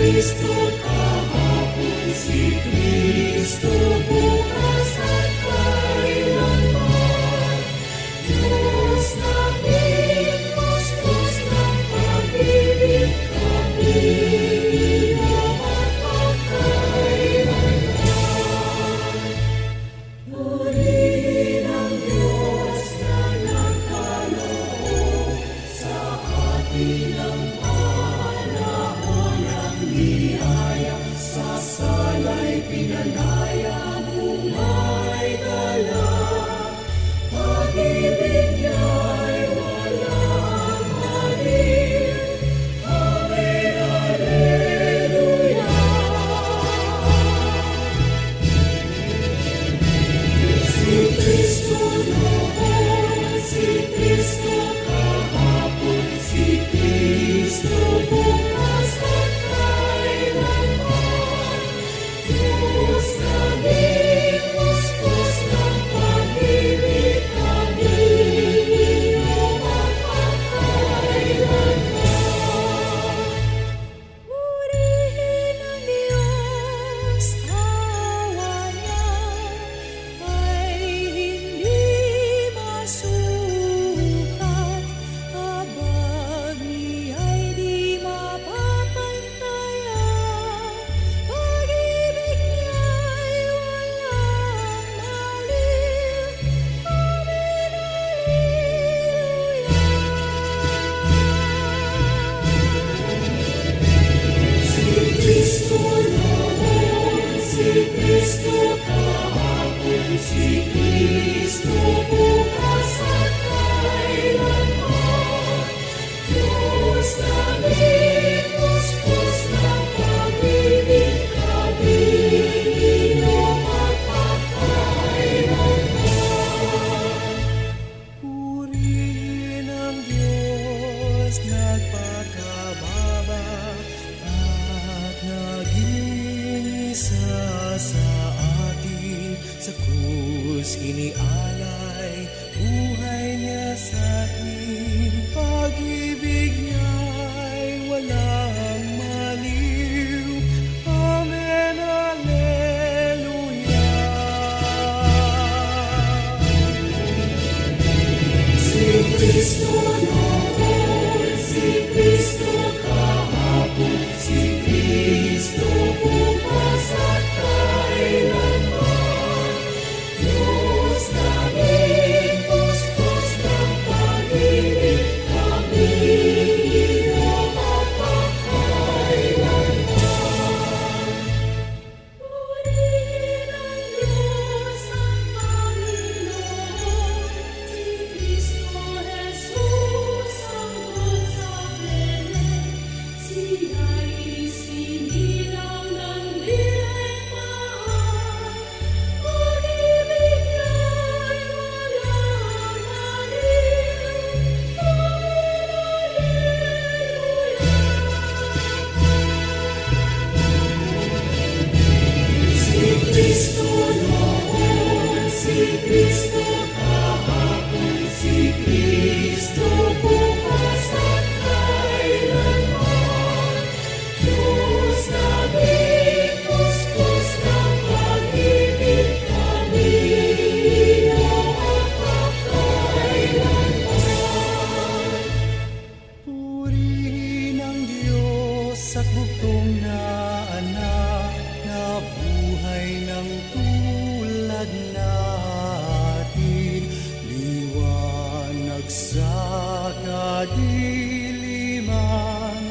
Kristo kahapon, si Kristo bukas at kailanman. Diyos namin, Pustos ng pag-ibig kami, inom at magkailanman. Purihin ang Diyos na nagkaloob sa atin ang panahon ng biyaya. Sa sala'y pinalaya, bumay dala. Pag-ibig niya'y walang halin. Amen, Alleluia. Si Kristo noon, si Kristo kahapon, si Kristo bukas at kailanman. Diyos namin, Pustos ng pag-ibig kami, inom at magkailanman. Purihin ang Diyos, awa niya ay hindi masukat. Habag niya'y di mapapantayan. Pag-ibig niya'y walang maliw. Amen, Alleluia. Si Kristo noon, si Kristo kahapon, si Kristo bukas at kailanman. Diyos namin, Pustos ng pag-ibig kami, inom at magkailanman. Purihin ang Diyos, nagpakababa at naging isa sa atin. Sa krus inialay, buhay niya sa atin. Pag-ibig niya'y walang maliw. Amen, Alleluia. Si Kristo noon, si Kristo kahapon, si Kristo bukas at kailanman. Diyos namin, Pustos ng pag-ibig kami, inom at magkailanman. Purihin ang Diyos, ang Panginoon, si Kristo Jesus ang Diyos sa Belen. Siya'y isinilang ng direktaan. Pag-ibig niya'y walang maliw. Amen, Alleluia. Si Kristo noon, si Kristo kahapon, si Kristo bukas at kailanman. Diyos namin, Pustos ng pag-ibig kami, inom at magkailanman. Purihin ang Diyos at bugtong na anak na buhay ng tulad natin. Liwanag sa kadiliman,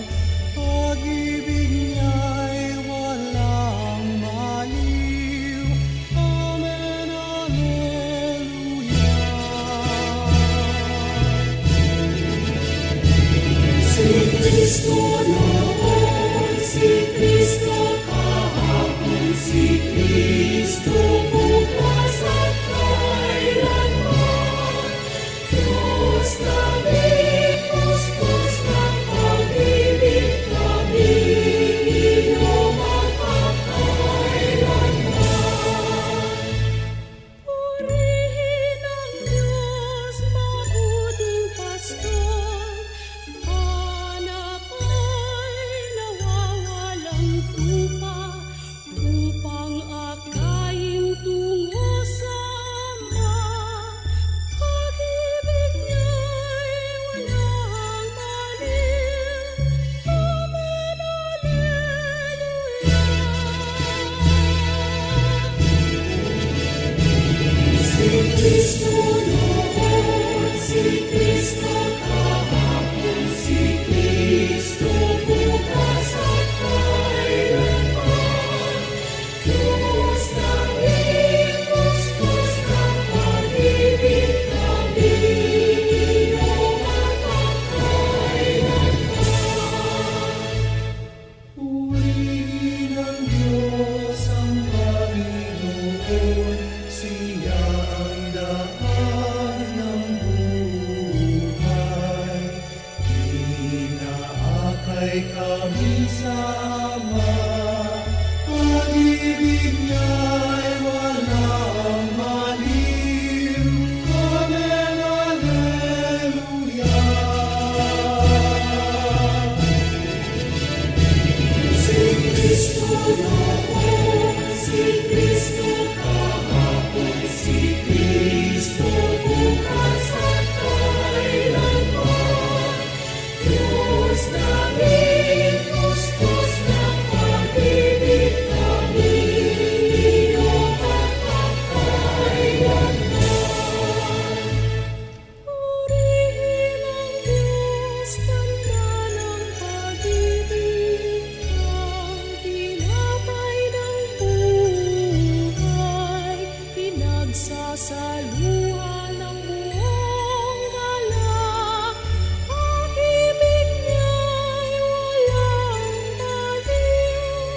pag-ibig niya'y walang maliw. Amen, Alleluia. Si Kristo noon, si Kristo kahapon, si Kristo bukas at kailanman. Diyos namin, Pustos ng pag-ibig kami, inom at magkailanman. Purihin ang Diyos, mabuting pastor, hanap ay kami sa Ama. Pag-ibig niya'y walang maliw. Amen, Alleluia. Si Kristo noon, si Kristo kahapon, si Kristo bukas at kailanman. Diyos namin, pustos ng pag-ibig kami, iyong magkakailanman. Purihin ang Diyos, tanda ng pag-ibig, ang tinapay ng buhay, pinagsasaluhan ng buong galak. Pag-ibig niya'y walang baliw.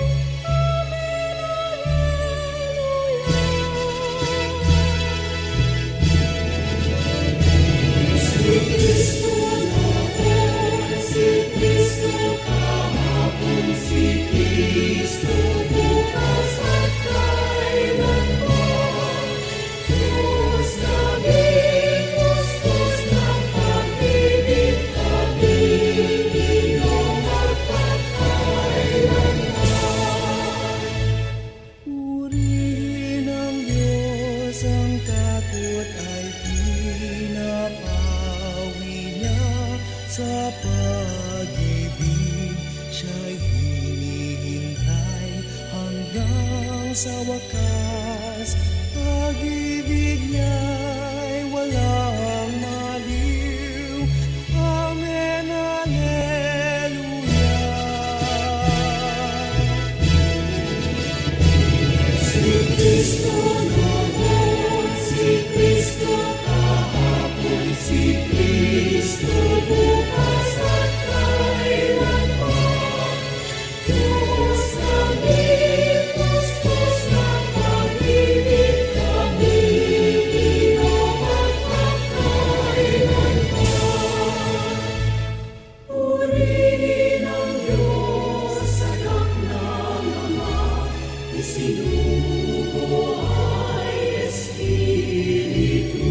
Amen, Alleluia. Si Kristo noon, si Kristo kahapon, si Kristo bukas at kailanman. Diyos namin, pustos ng pag-ibig kami, iyong magkakailanman. Purihin ang Diyos, ang takot ay pinapawi niya sa pag-ibig. Siya'y hinihintay hanggang sa wakas. Pag-ibig niya'y walang maliw. Amen, Alleluia. Si Kristo noon, si Kristo kahapon, si Kristo bukas at kailanman. Diyos namin, pustos ng pag-ibig kami, iyong magkakailanman. Purihin ang Diyos, anak ng Ama, isinugo ay Espiritu,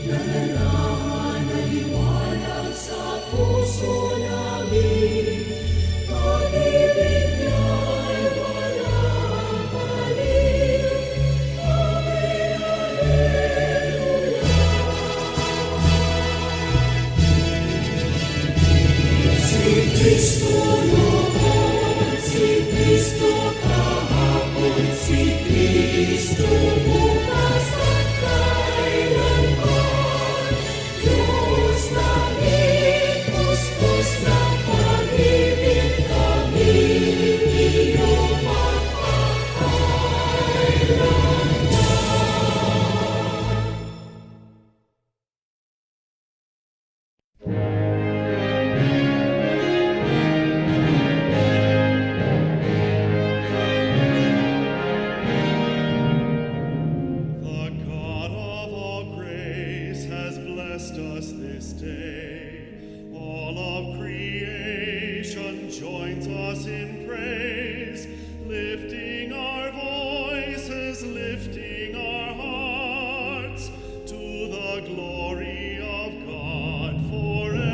nananahan na liwanag sa puso namin. Pag-ibig niya'y walang baliw. Amen, Alleluia. Si Kristo noon, si Kristo kahapon, si Kristo bukas at kailanman. Diyos namin, pustos ng pag-ibig kami, iyong magkakailanman. The God of all grace has blessed us this day. All of creation joins us in praise, lifting our voices, lifting our hearts to the glory of God forever.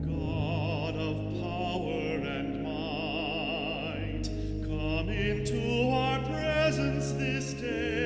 God of power and might, come into our presence this day.